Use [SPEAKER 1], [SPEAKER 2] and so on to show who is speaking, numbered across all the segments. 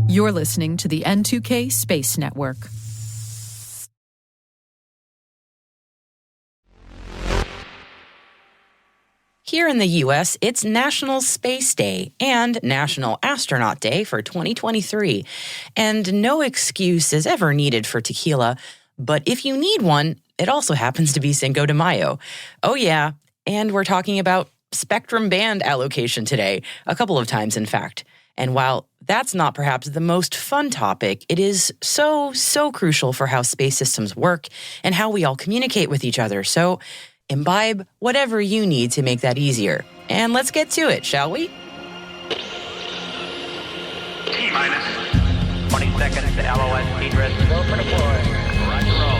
[SPEAKER 1] You're listening to the N2K Space Network.
[SPEAKER 2] Here in the U.S., it's National Space Day and National Astronaut Day for 2023. And no excuse is ever needed for tequila, but if you need one, it also happens to be Cinco de Mayo. Oh yeah, and we're talking about spectrum band allocation today, a couple of times in fact. And while that's not perhaps the most fun topic, it is so crucial for how space systems work and how we all communicate with each other. So imbibe whatever you need to make that easier. And let's get to it, shall we?
[SPEAKER 3] T-minus 20 seconds to LOS egress. Go for deploy. Roger, roll.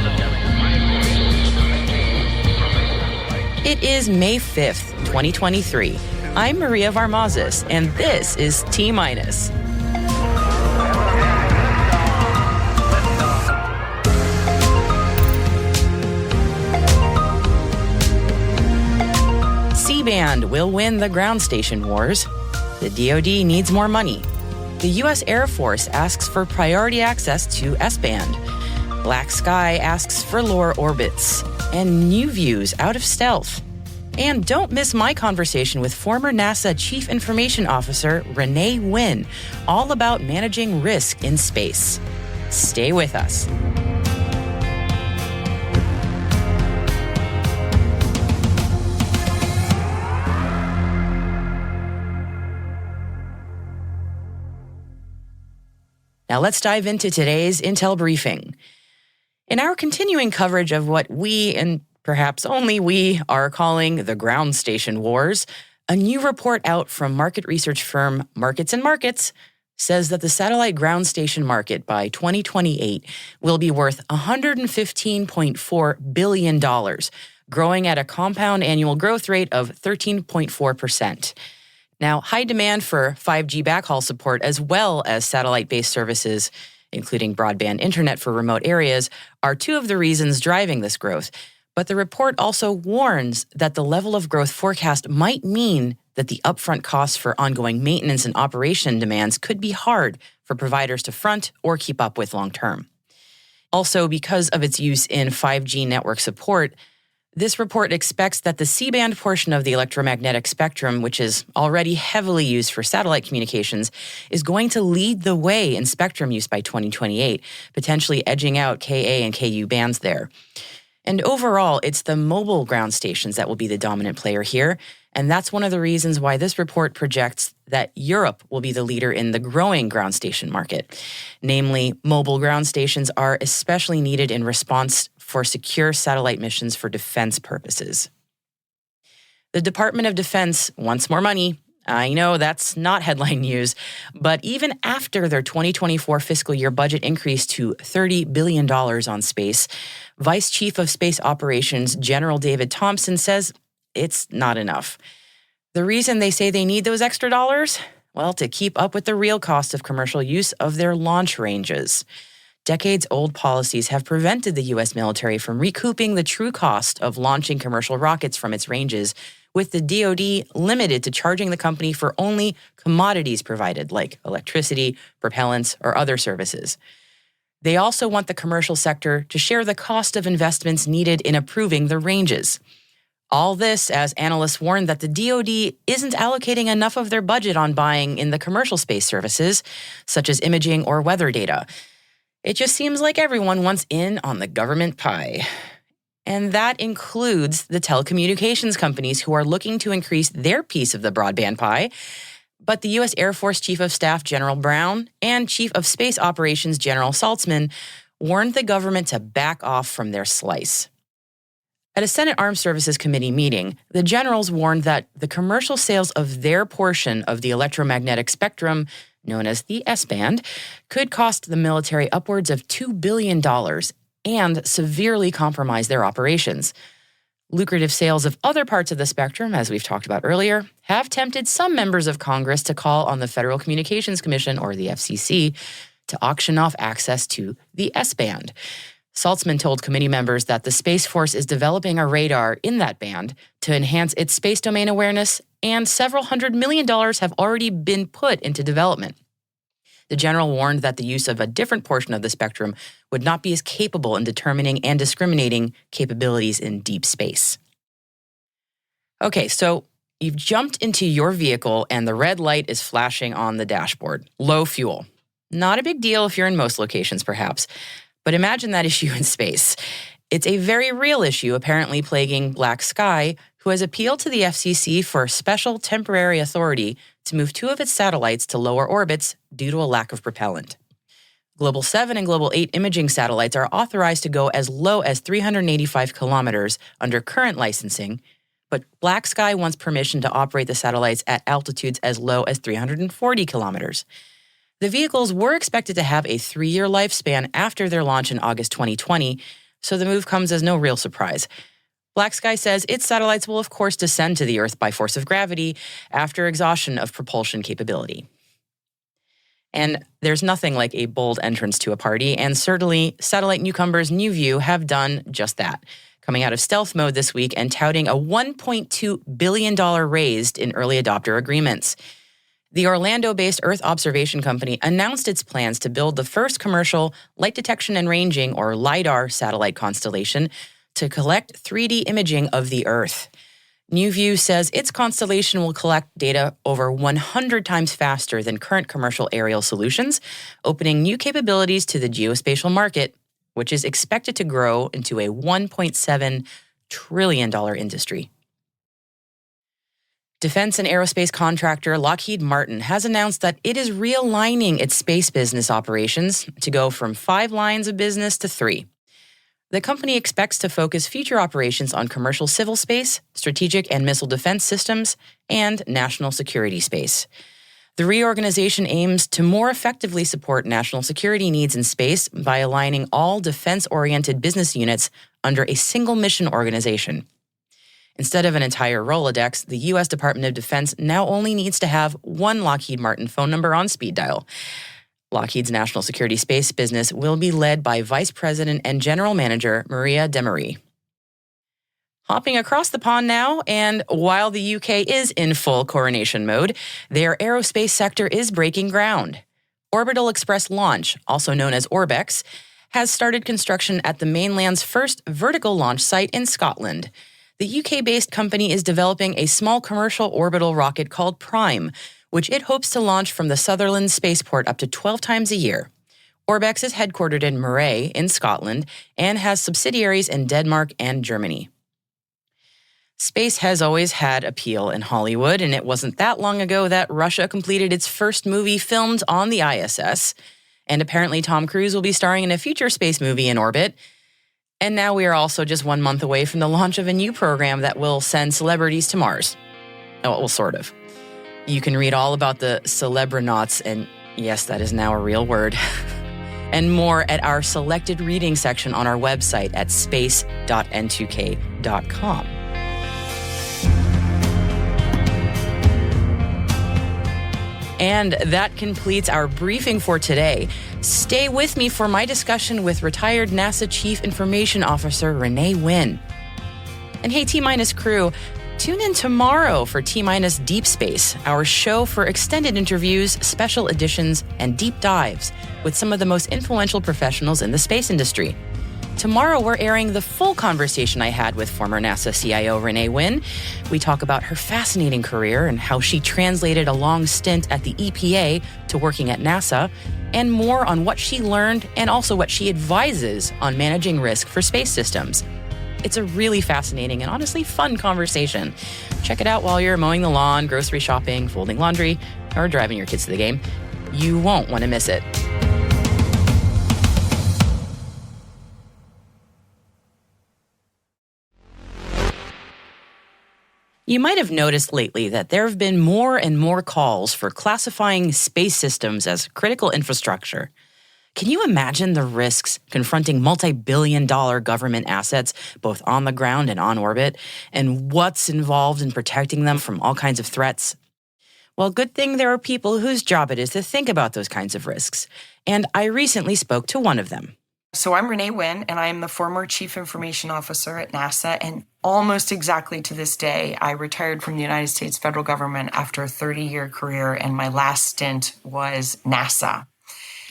[SPEAKER 2] It is May 5th, 2023. I'm Maria Varmazis, and this is T-minus. C-band will win the ground station wars. The DoD needs more money. The U.S. Air Force asks for priority access to S-band. Black Sky asks for lower orbits. And new views out of stealth. And don't miss my conversation with former NASA Chief Information Officer Renee Wynn, all about managing risk in space. Stay with us. Now let's dive into today's Intel briefing. In our continuing coverage of what we, and perhaps only we, are calling the ground station wars, a new report out from market research firm Markets and Markets says that the satellite ground station market by 2028 will be worth $115.4 billion, growing at a compound annual growth rate of 13.4%. Now, high demand for 5G backhaul support as well as satellite-based services, including broadband internet for remote areas, are two of the reasons driving this growth. But the report also warns that the level of growth forecast might mean that the upfront costs for ongoing maintenance and operation demands could be hard for providers to front or keep up with long term. Also, because of its use in 5G network support, this report expects that the C-band portion of the electromagnetic spectrum, which is already heavily used for satellite communications, is going to lead the way in spectrum use by 2028, potentially edging out Ka and Ku bands there. And overall, it's the mobile ground stations that will be the dominant player here, and that's one of the reasons why this report projects that Europe will be the leader in the growing ground station market. Namely, mobile ground stations are especially needed in response for secure satellite missions for defense purposes. The Department of Defense wants more money. I know that's not headline news, but even after their 2024 fiscal year budget increased to $30 billion on space, Vice Chief of Space Operations General David Thompson says it's not enough. The reason they say they need those extra dollars? Well, to keep up with the real cost of commercial use of their launch ranges. Decades-old policies have prevented the U.S. military from recouping the true cost of launching commercial rockets from its ranges, with the DoD limited to charging the company for only commodities provided, like electricity, propellants, or other services. They also want the commercial sector to share the cost of investments needed in approving the ranges. All this as analysts warn that the DoD isn't allocating enough of their budget on buying in the commercial space services, such as imaging or weather data. It just seems like everyone wants in on the government pie. And that includes the telecommunications companies who are looking to increase their piece of the broadband pie. But the U.S. Air Force Chief of Staff General Brown and Chief of Space Operations General Saltzman warned the government to back off from their slice. At a Senate Armed Services Committee meeting, the generals warned that the commercial sales of their portion of the electromagnetic spectrum, known as the S-band, could cost the military upwards of $2 billion and severely compromise their operations. Lucrative sales of other parts of the spectrum, as we've talked about earlier, have tempted some members of Congress to call on the Federal Communications Commission, or the FCC, to auction off access to the S-band. Saltzman told committee members that the Space Force is developing a radar in that band to enhance its space domain awareness, and several $100 million have already been put into development. The general warned that the use of a different portion of the spectrum would not be as capable in determining and discriminating capabilities in deep space. Okay, so you've jumped into your vehicle and the red light is flashing on the dashboard. Low fuel. Not a big deal if you're in most locations, perhaps. But imagine that issue in space. It's a very real issue apparently plaguing Black Sky, who has appealed to the FCC for special temporary authority to move 2 of its satellites to lower orbits due to a lack of propellant. Global 7 and Global 8 imaging satellites are authorized to go as low as 385 kilometers under current licensing, but Black Sky wants permission to operate the satellites at altitudes as low as 340 kilometers. The vehicles were expected to have a 3-year lifespan after their launch in August 2020, so the move comes as no real surprise. Black Sky says its satellites will of course descend to the Earth by force of gravity after exhaustion of propulsion capability. And there's nothing like a bold entrance to a party, and certainly satellite newcomers New View have done just that, coming out of stealth mode this week and touting a $1.2 billion raised in early adopter agreements. The Orlando-based Earth Observation Company announced its plans to build the first commercial light detection and ranging, or LiDAR, satellite constellation to collect 3D imaging of the Earth. New View says its constellation will collect data over 100 times faster than current commercial aerial solutions, opening new capabilities to the geospatial market, which is expected to grow into a $1.7 trillion industry. Defense and aerospace contractor Lockheed Martin has announced that it is realigning its space business operations to go from 5 lines of business to 3. The company expects to focus future operations on commercial civil space, strategic and missile defense systems, and national security space. The reorganization aims to more effectively support national security needs in space by aligning all defense-oriented business units under a single mission organization. Instead of an entire Rolodex, the U.S. Department of Defense now only needs to have 1 Lockheed Martin phone number on speed dial. Lockheed's national security space business will be led by Vice President and General Manager Maria Demaree. Hopping across the pond now, and while the UK is in full coronation mode, their aerospace sector is breaking ground. Orbital Express Launch, also known as Orbex, has started construction at the mainland's first vertical launch site in Scotland. The UK-based company is developing a small commercial orbital rocket called Prime, which it hopes to launch from the Sutherland spaceport up to 12 times a year. Orbex is headquartered in Moray in Scotland and has subsidiaries in Denmark and Germany. Space has always had appeal in Hollywood, and it wasn't that long ago that Russia completed its first movie filmed on the ISS, and apparently Tom Cruise will be starring in a future space movie in orbit. And now we are also just 1 month away from the launch of a new program that will send celebrities to Mars. Oh, well, sort of. You can read all about the celebronauts, and yes, that is now a real word, and more at our selected reading section on our website at space.n2k.com. And that completes our briefing for today. Stay with me for my discussion with retired NASA Chief Information Officer Renee Wynn. And hey, T-Minus crew, tune in tomorrow for T-Minus Deep Space, our show for extended interviews, special editions, and deep dives with some of the most influential professionals in the space industry. Tomorrow, we're airing the full conversation I had with former NASA CIO Renee Wynn. We talk about her fascinating career and how she translated a long stint at the EPA to working at NASA, and more on what she learned and also what she advises on managing risk for space systems. It's a really fascinating and honestly fun conversation. Check it out while you're mowing the lawn, grocery shopping, folding laundry, or driving your kids to the game. You won't want to miss it. You might have noticed lately that there have been more and more calls for classifying space systems as critical infrastructure. Can you imagine the risks confronting multi-billion-dollar government assets, both on the ground and on orbit, and what's involved in protecting them from all kinds of threats? Well, good thing there are people whose job it is to think about those kinds of risks, and I recently spoke to one of them.
[SPEAKER 4] So I'm Renee Wynn, and I am the former Chief Information Officer at NASA, and almost exactly to this day, I retired from the United States federal government after a 30-year career, and my last stint was NASA.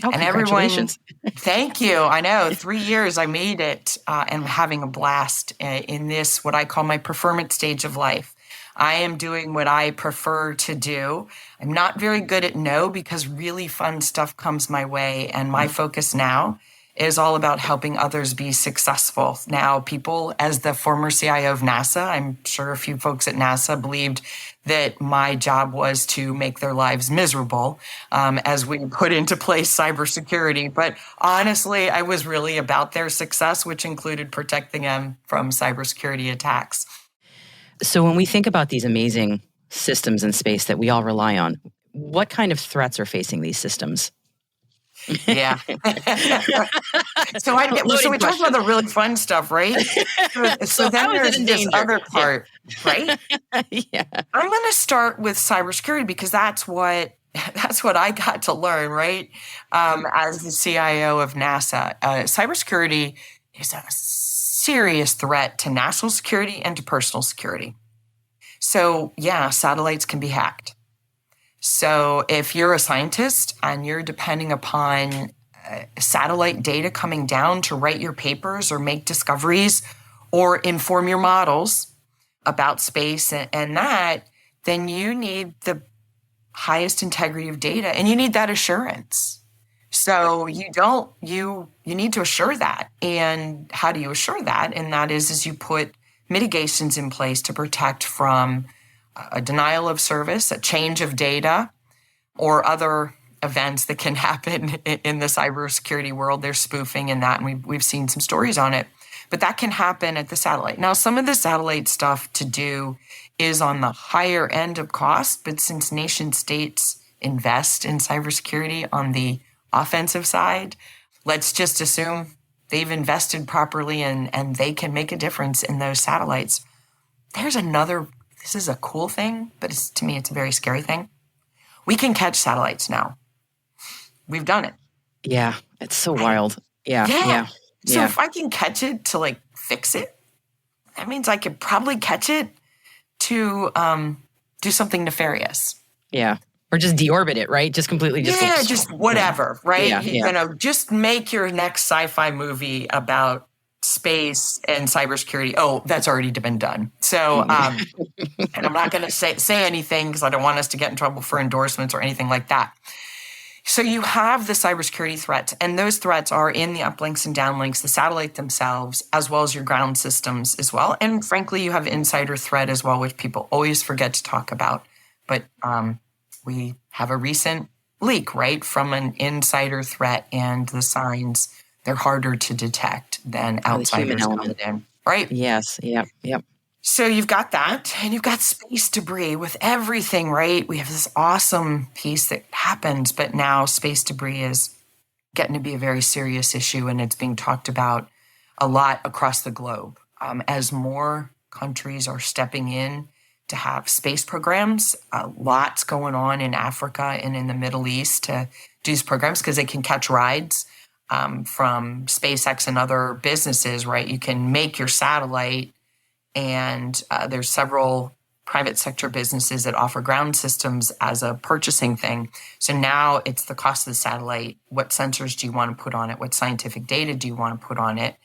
[SPEAKER 2] Oh,
[SPEAKER 4] And everyone,
[SPEAKER 2] congratulations.
[SPEAKER 4] thank you. I know, 3 years I made it, and I'm having a blast in this, what I call my preferment stage of life. I am doing what I prefer to do. I'm not very good at no because really fun stuff comes my way. And my focus now is all about helping others be successful. Now, people, as the former CIO of NASA, I'm sure a few folks at NASA believed that my job was to make their lives miserable as we put into place cybersecurity. But honestly, I was really about their success, which included protecting them from cybersecurity attacks.
[SPEAKER 2] So when we think about these amazing systems in space that we all rely on, what kind of threats are facing these systems?
[SPEAKER 4] Yeah. So we talked about the really fun stuff, right? So then
[SPEAKER 2] how is it
[SPEAKER 4] there's
[SPEAKER 2] in
[SPEAKER 4] this
[SPEAKER 2] danger?
[SPEAKER 4] other part, right?
[SPEAKER 2] Yeah.
[SPEAKER 4] I'm going to start with cybersecurity because that's what I got to learn, right? As the CIO of NASA, cybersecurity is a serious threat to national security and to personal security. So yeah, satellites can be hacked. So if you're a scientist and you're depending upon satellite data coming down to write your papers or make discoveries or inform your models about space and that, then you need the highest integrity of data and you need that assurance. So you need to assure that. And how do you assure that? And that is you put mitigations in place to protect from a denial of service, a change of data, or other events that can happen in the cybersecurity world. There's spoofing and that, and we've seen some stories on it. But that can happen at the satellite. Now, some of the satellite stuff to do is on the higher end of cost, but since nation states invest in cybersecurity on the offensive side, let's just assume they've invested properly and they can make a difference in those satellites. This is a cool thing, but to me, it's a very scary thing. We can catch satellites now. We've done it.
[SPEAKER 2] Yeah. It's so wild. Yeah.
[SPEAKER 4] So if I can catch it to fix it, that means I could probably catch it to do something nefarious.
[SPEAKER 2] Yeah. Or just deorbit it, right? Just completely
[SPEAKER 4] just whatever, right?
[SPEAKER 2] Yeah.
[SPEAKER 4] Just make your next sci-fi movie about space and cybersecurity. Oh, that's already been done. So, and I'm not going to say anything because I don't want us to get in trouble for endorsements or anything like that. So you have the cybersecurity threats, and those threats are in the uplinks and downlinks, the satellite themselves, as well as your ground systems as well. And frankly, you have insider threat as well, which people always forget to talk about. But we have a recent leak, right, from an insider threat, and the signs, they're harder to detect than outsiders coming in, right?
[SPEAKER 2] Yes. Yep.
[SPEAKER 4] So you've got that, and you've got space debris with everything, right? We have this awesome piece that happens, but now space debris is getting to be a very serious issue, and it's being talked about a lot across the globe. As more countries are stepping in to have space programs, lots going on in Africa and in the Middle East to do these programs because they can catch rides from SpaceX and other businesses, right? You can make your satellite, and there's several private sector businesses that offer ground systems as a purchasing thing. So now it's the cost of the satellite. What sensors do you want to put on it? What scientific data do you want to put on it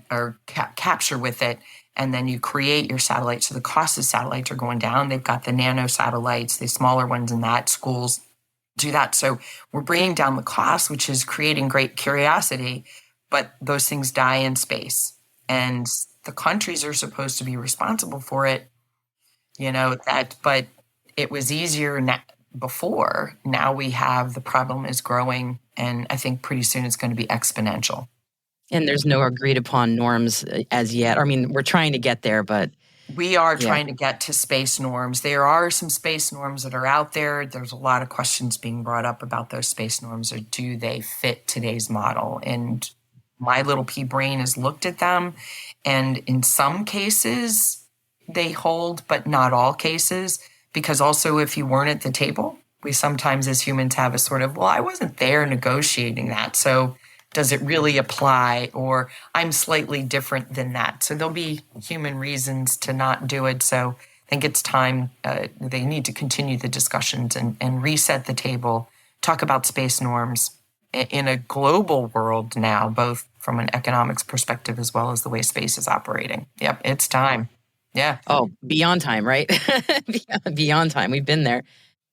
[SPEAKER 4] or capture with it? And then you create your satellite. So the cost of satellites are going down. They've got the nano satellites, the smaller ones in that. Schools do that. So we're bringing down the cost, which is creating great curiosity, but those things die in space. And the countries are supposed to be responsible for it, but it was easier before. Now we have the problem is growing, and I think pretty soon it's going to be exponential.
[SPEAKER 2] And there's no agreed upon norms as yet. I mean, we're trying to get there, but
[SPEAKER 4] we are trying to get to space norms. There are some space norms that are out there. There's a lot of questions being brought up about those space norms, or do they fit today's model? And my little pea brain has looked at them, and in some cases they hold, but not all cases, because also if you weren't at the table, we sometimes as humans have a sort of, well, I wasn't there negotiating that, so does it really apply? Or I'm slightly different than that. So there'll be human reasons to not do it. So I think it's time they need to continue the discussions and reset the table, talk about space norms, in a global world now, both from an economics perspective as well as the way space is operating. Yep, it's time. Yeah.
[SPEAKER 2] Oh, beyond time, right? Beyond time. We've been there.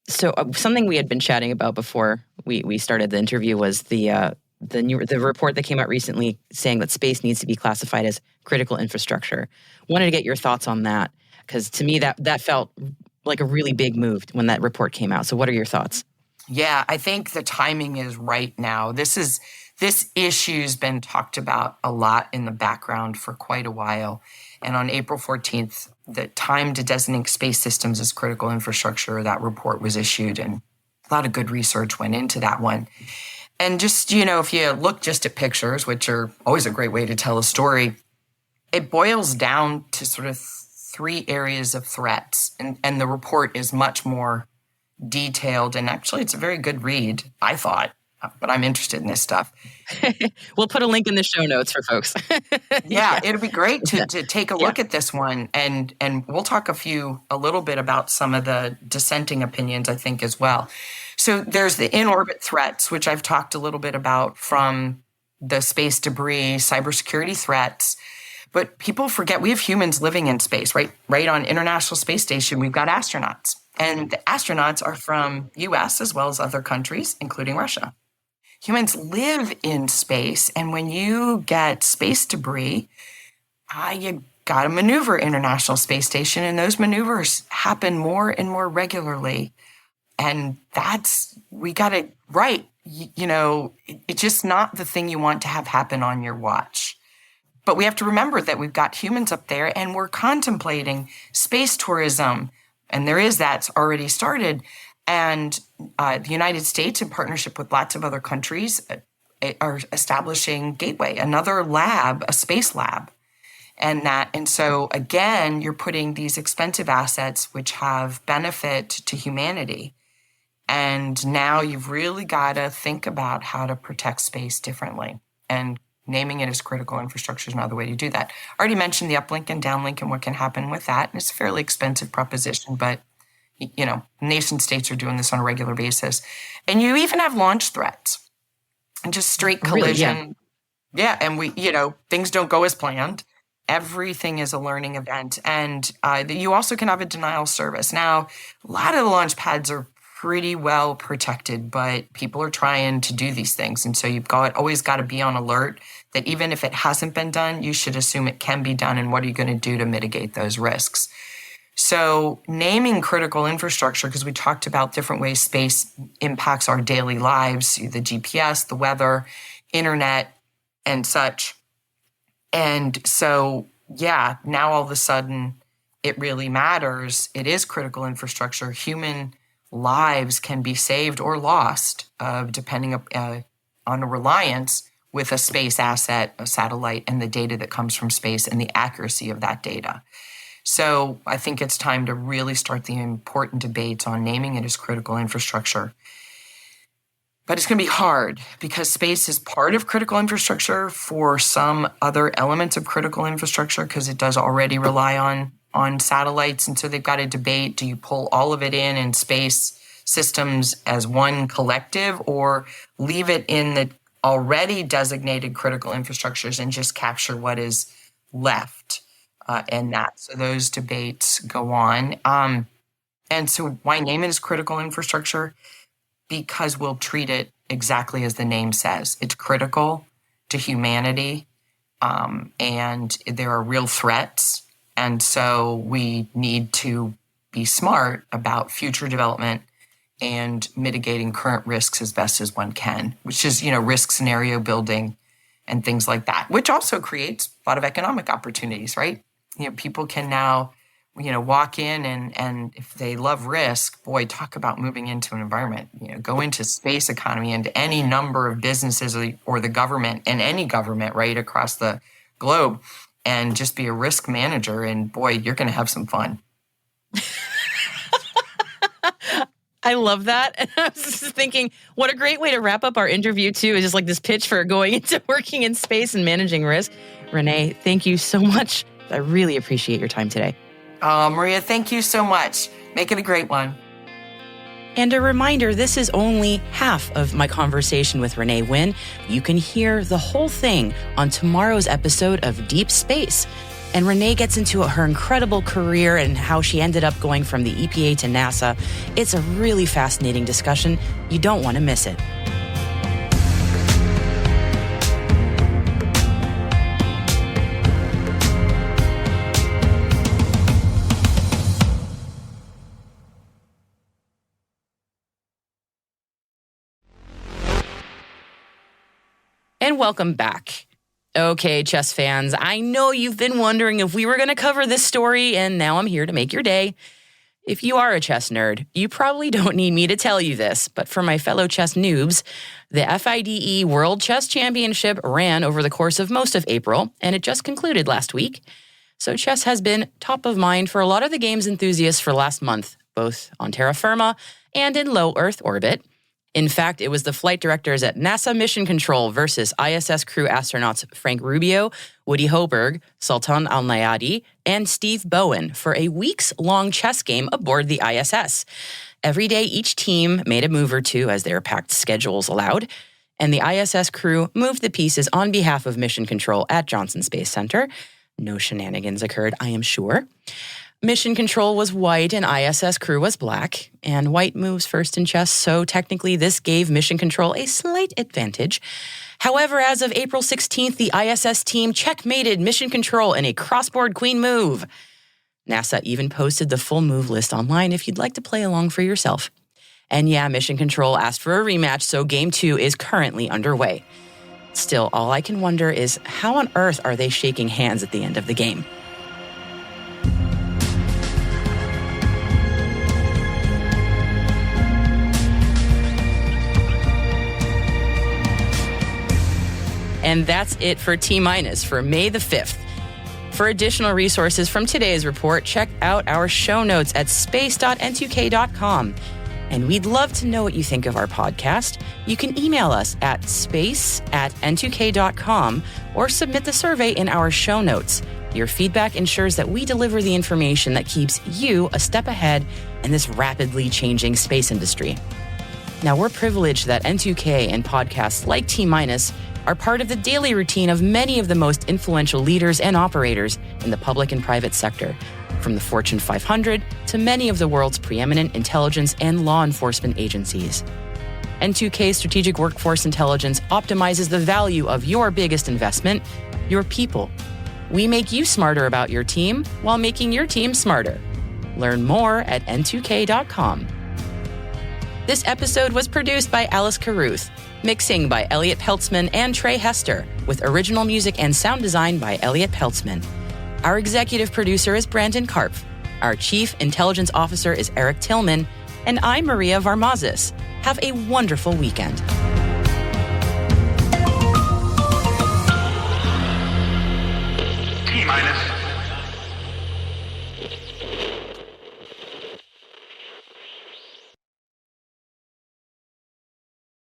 [SPEAKER 2] So something we had been chatting about before we started the interview was the report that came out recently saying that space needs to be classified as critical infrastructure. Wanted to get your thoughts on that, because to me that felt like a really big move when that report came out. So what are your thoughts?
[SPEAKER 4] Yeah, I think the timing is right now. This issue's been talked about a lot in the background for quite a while. And on April 14th, the time to designate space systems as critical infrastructure, that report was issued, and a lot of good research went into that one. And just, if you look just at pictures, which are always a great way to tell a story, it boils down to sort of 3 areas of threats. And the report is much more detailed, and actually it's a very good read, I thought, but I'm interested in this stuff.
[SPEAKER 2] We'll put a link in the show notes for folks.
[SPEAKER 4] Yeah, it'd be great to take a look at this one, and we'll talk a little bit about some of the dissenting opinions, I think, as well. So there's the in-orbit threats, which I've talked a little bit about, from the space debris, cybersecurity threats. But people forget we have humans living in space, right? Right on International Space Station, we've got astronauts. And the astronauts are from US as well as other countries, including Russia. Humans live in space, and when you get space debris, you got to maneuver International Space Station, and those maneuvers happen more and more regularly. And we got it right. It's just not the thing you want to have happen on your watch. But we have to remember that we've got humans up there, and we're contemplating space tourism. And that's already started. And the United States, in partnership with lots of other countries, are establishing Gateway, another lab, a space lab. And so, again, you're putting these expensive assets which have benefit to humanity. And now you've really got to think about how to protect space differently. And naming it as critical infrastructure is another way to do that. I already mentioned the uplink and downlink and what can happen with that. And it's a fairly expensive proposition, but, nation states are doing this on a regular basis. And you even have launch threats and just straight collision.
[SPEAKER 2] Really?
[SPEAKER 4] Yeah. And things don't go as planned. Everything is a learning event. And you also can have a denial service. Now, a lot of the launch pads are pretty well protected, but people are trying to do these things. And so you've always got to be on alert that even if it hasn't been done, you should assume it can be done. And what are you going to do to mitigate those risks? So naming critical infrastructure, because we talked about different ways space impacts our daily lives, the GPS, the weather, internet, and such. And so, now all of a sudden it really matters. It is critical infrastructure. Human lives can be saved or lost, depending on a reliance with a space asset, a satellite, and the data that comes from space and the accuracy of that data. So I think it's time to really start the important debates on naming it as critical infrastructure. But it's going to be hard because space is part of critical infrastructure for some other elements of critical infrastructure, because it does already rely on satellites. And so they've got to debate, do you pull all of it in space systems as one collective, or leave it in the already designated critical infrastructures and just capture what is left and that. So those debates go on. And so why name it as critical infrastructure? Because we'll treat it exactly as the name says. It's critical to humanity, and there are real threats. And so we need to be smart about future development and mitigating current risks as best as one can, which is, risk scenario building and things like that, which also creates a lot of economic opportunities, right? People can now, walk in and if they love risk, boy, talk about moving into an environment, go into space economy and any number of businesses or the government, and any government, right, across the globe, and just be a risk manager. And boy, you're going to have some fun.
[SPEAKER 2] I love that. And I was just thinking, what a great way to wrap up our interview, too, is just like this pitch for going into working in space and managing risk. Renee, thank you so much. I really appreciate your time today.
[SPEAKER 4] Maria, thank you so much. Make it a great one.
[SPEAKER 2] And a reminder, this is only half of my conversation with Renee Wynn. You can hear the whole thing on tomorrow's episode of Deep Space. And Renee gets into her incredible career and how she ended up going from the EPA to NASA. It's a really fascinating discussion. You don't want to miss it. And welcome back. Okay, chess fans, I know you've been wondering if we were going to cover this story, and now I'm here to make your day. If you are a chess nerd, you probably don't need me to tell you this, but for my fellow chess noobs, the FIDE World Chess Championship ran over the course of most of April, and it just concluded last week. So chess has been top of mind for a lot of the games enthusiasts for last month, both on terra firma and in low Earth orbit. In fact, it was the flight directors at NASA Mission Control versus ISS crew astronauts Frank Rubio, Woody Hoburg, Sultan Al-Nayadi, and Steve Bowen for a weeks-long chess game aboard the ISS. Every day, each team made a move or two as their packed schedules allowed, and the ISS crew moved the pieces on behalf of Mission Control at Johnson Space Center. No shenanigans occurred, I am sure. Mission Control was white and ISS crew was black, and white moves first in chess, so technically this gave Mission Control a slight advantage. However, as of April 16th, the ISS team checkmated Mission Control in a crossboard queen move. NASA even posted the full move list online if you'd like to play along for yourself. And yeah, Mission Control asked for a rematch, so Game 2 is currently underway. Still, all I can wonder is how on earth are they shaking hands at the end of the game? And that's it for T- for May the 5th. For additional resources from today's report, check out our show notes at space.n2k.com. And we'd love to know what you think of our podcast. You can email us at space@n2k.com or submit the survey in our show notes. Your feedback ensures that we deliver the information that keeps you a step ahead in this rapidly changing space industry. Now, we're privileged that N2K and podcasts like T- are part of the daily routine of many of the most influential leaders and operators in the public and private sector, from the Fortune 500 to many of the world's preeminent intelligence and law enforcement agencies. N2K Strategic Workforce Intelligence optimizes the value of your biggest investment, your people. We make you smarter about your team while making your team smarter. Learn more at n2k.com. This episode was produced by Alice Carruth, mixing by Elliot Peltzman and Trey Hester, with original music and sound design by Elliot Peltzman. Our executive producer is Brandon Karpf. Our chief intelligence officer is Eric Tillman. And I'm Maria Varmazis. Have a wonderful weekend.
[SPEAKER 3] T-.